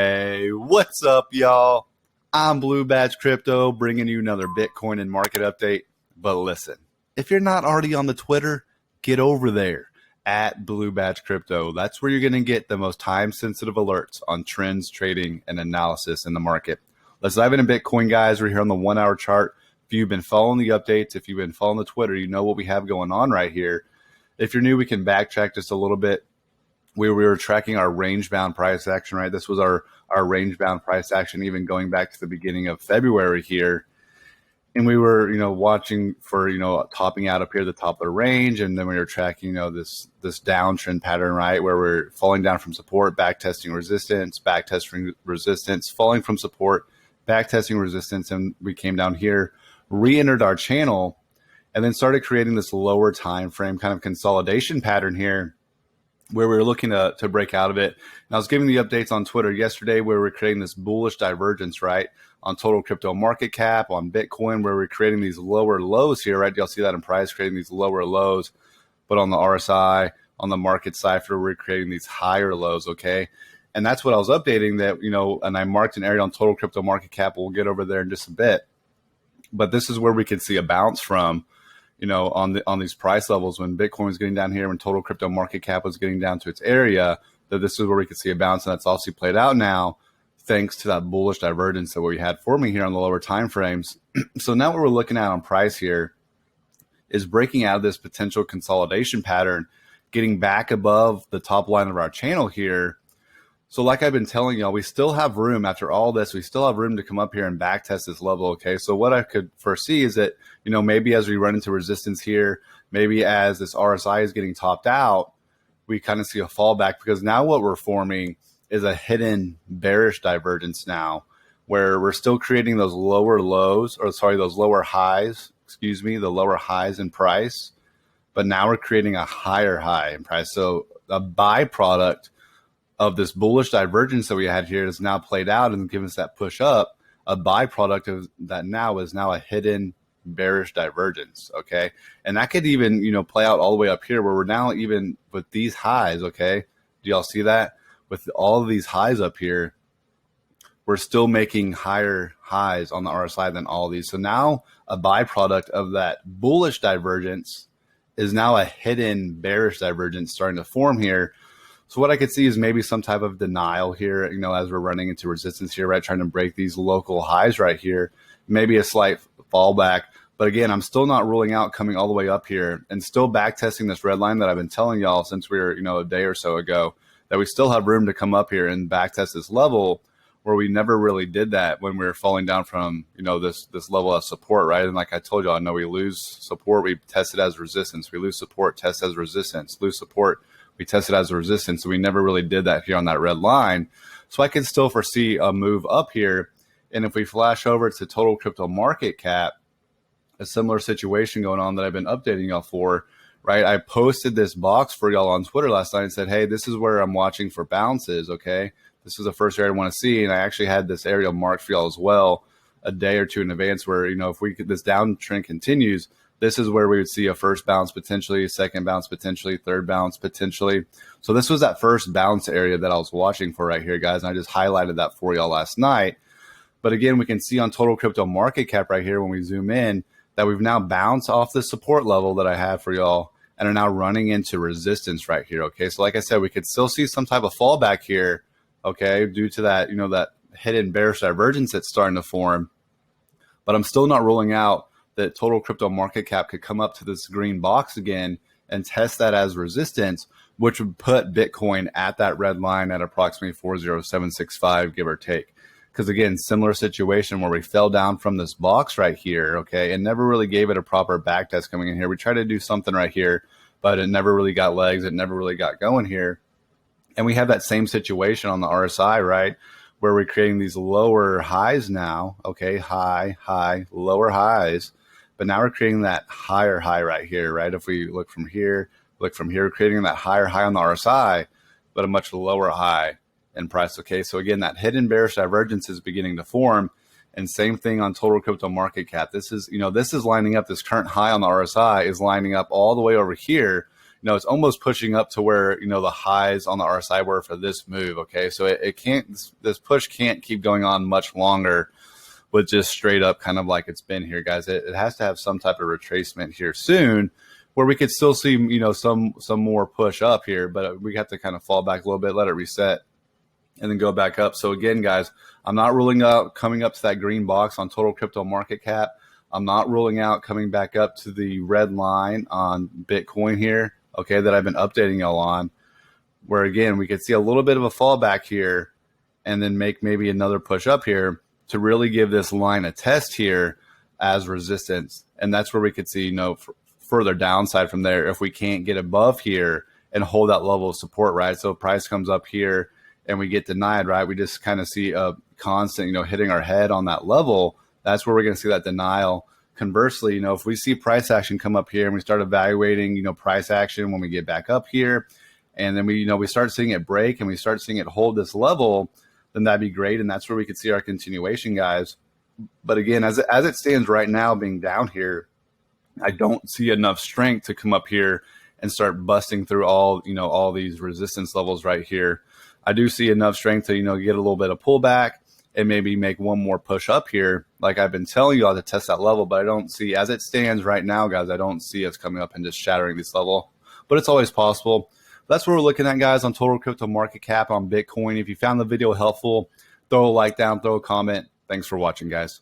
Hey, what's up, y'all? I'm Blue Badge Crypto, bringing you another Bitcoin and market update. But listen, if you're not already on the Twitter, get over there at Blue Badge Crypto. That's where you're going to get the most time-sensitive alerts on trends, trading, and analysis in the market. Let's dive into Bitcoin, guys. We're here on the 1 hour chart. If you've been following the updates, if you've been following the Twitter, you know what we have going on right here. If you're new, we can backtrack just a little bit. We were tracking our range-bound price action, right? This was our range-bound price action even going back to the beginning of February here. And we were, watching for, topping out up here at the top of the range. And then we were tracking, this downtrend pattern, right? Where we're falling down from support, backtesting resistance, falling from support, backtesting resistance. And we came down here, re-entered our channel, and then started creating this lower time frame kind of consolidation pattern here, where we were looking to break out of it. And I was giving the updates on Twitter yesterday where we're creating this bullish divergence, right, on total crypto market cap, on Bitcoin, where we're creating these lower lows here, right? Y'all see that in price, creating these lower lows. But on the RSI, on the market cipher, we're creating these higher lows, okay? And that's what I was updating that, and I marked an area on total crypto market cap. We'll get over there in just a bit. But this is where we could see a bounce from, on these price levels when Bitcoin was getting down here, when total crypto market cap was getting down to its area, that this is where we could see a bounce. And that's also played out now thanks to that bullish divergence that we had forming here on the lower time frames. So now what we're looking at on price here is breaking out of this potential consolidation pattern, getting back above the top line of our channel here. So like I've been telling y'all, we still have room after all this. We still have room to come up here and back test this level, okay? So what I could foresee is that, maybe as we run into resistance here, maybe as this RSI is getting topped out, we kind of see a fallback, because now what we're forming is a hidden bearish divergence now, where we're still creating those lower lows, those lower highs, the lower highs in price, but now we're creating a higher high in price. So a byproduct of this bullish divergence that we had here is now played out and given us that push up. A byproduct of that now is now a hidden bearish divergence, okay? And that could even, play out all the way up here, where we're now even with these highs, okay? Do y'all see that? With all of these highs up here, we're still making higher highs on the RSI than all of these. So now a byproduct of that bullish divergence is now a hidden bearish divergence starting to form here. So what I could see is maybe some type of denial here, as we're running into resistance here, right? Trying to break these local highs right here, maybe a slight fallback. But again, I'm still not ruling out coming all the way up here and still back testing this red line that I've been telling y'all since we were, a day or so ago, that we still have room to come up here and back test this level, where we never really did that when we were falling down from, this level of support, right? And like I told you, I know we lose support, we test it as resistance. We lose support, test as resistance, lose support, we tested as a resistance. So we never really did that here on that red line. So I can still foresee a move up here. And if we flash over to total crypto market cap, a similar situation going on that I've been updating y'all for, right? I posted this box for y'all on Twitter last night and said, hey, this is where I'm watching for bounces, okay? This is the first area I want to see. And I actually had this area marked for y'all as well a day or two in advance, where, if this downtrend continues, this is where we would see a first bounce potentially, second bounce potentially, third bounce potentially. So this was that first bounce area that I was watching for right here, guys. And I just highlighted that for y'all last night. But again, we can see on total crypto market cap right here, when we zoom in, that we've now bounced off the support level that I have for y'all and are now running into resistance right here, okay? So like I said, we could still see some type of fallback here, okay, due to that, that hidden bearish divergence that's starting to form. But I'm still not ruling out that total crypto market cap could come up to this green box again and test that as resistance, which would put Bitcoin at that red line at approximately 40765, give or take. Because again, similar situation where we fell down from this box right here, okay, and never really gave it a proper back test coming in here. We tried to do something right here, but it never really got legs. It never really got going here. And we have that same situation on the RSI, right, where we're creating these lower highs now, okay, high, lower highs. But now we're creating that higher high right here, right? If we look from here, creating that higher high on the RSI, but a much lower high in price, okay? So again, that hidden bearish divergence is beginning to form. And same thing on total crypto market cap. This is, this is lining up, this current high on the RSI is lining up all the way over here, it's almost pushing up to where, the highs on the RSI were for this move. Okay. So it can't, this push can't keep going on much longer with just straight up kind of like it's been here, guys. It has to have some type of retracement here soon where we could still see, some more push up here, but we have to kind of fall back a little bit, let it reset, and then go back up. So again, guys, I'm not ruling out coming up to that green box on total crypto market cap. I'm not ruling out coming back up to the red line on Bitcoin here, okay, that I've been updating y'all on, where again, we could see a little bit of a fallback here and then make maybe another push up here to really give this line a test here as resistance. And that's where we could see, further downside from there if we can't get above here and hold that level of support, right? So if price comes up here and we get denied, right, we just kind of see a constant, hitting our head on that level. That's where we're going to see that denial. Conversely, if we see price action come up here and we start evaluating, price action when we get back up here, and then we start seeing it break and we start seeing it hold this level, then that'd be great. And that's where we could see our continuation, guys. But again, as it stands right now, being down here, I don't see enough strength to come up here and start busting through all these resistance levels right here. I do see enough strength to, get a little bit of pullback and maybe make one more push up here. Like I've been telling you all to test that level, but I don't see, as it stands right now, guys, I don't see us coming up and just shattering this level, but it's always possible. That's what we're looking at, guys, on total crypto market cap on Bitcoin. If you found the video helpful, throw a like down, throw a comment. Thanks for watching, guys.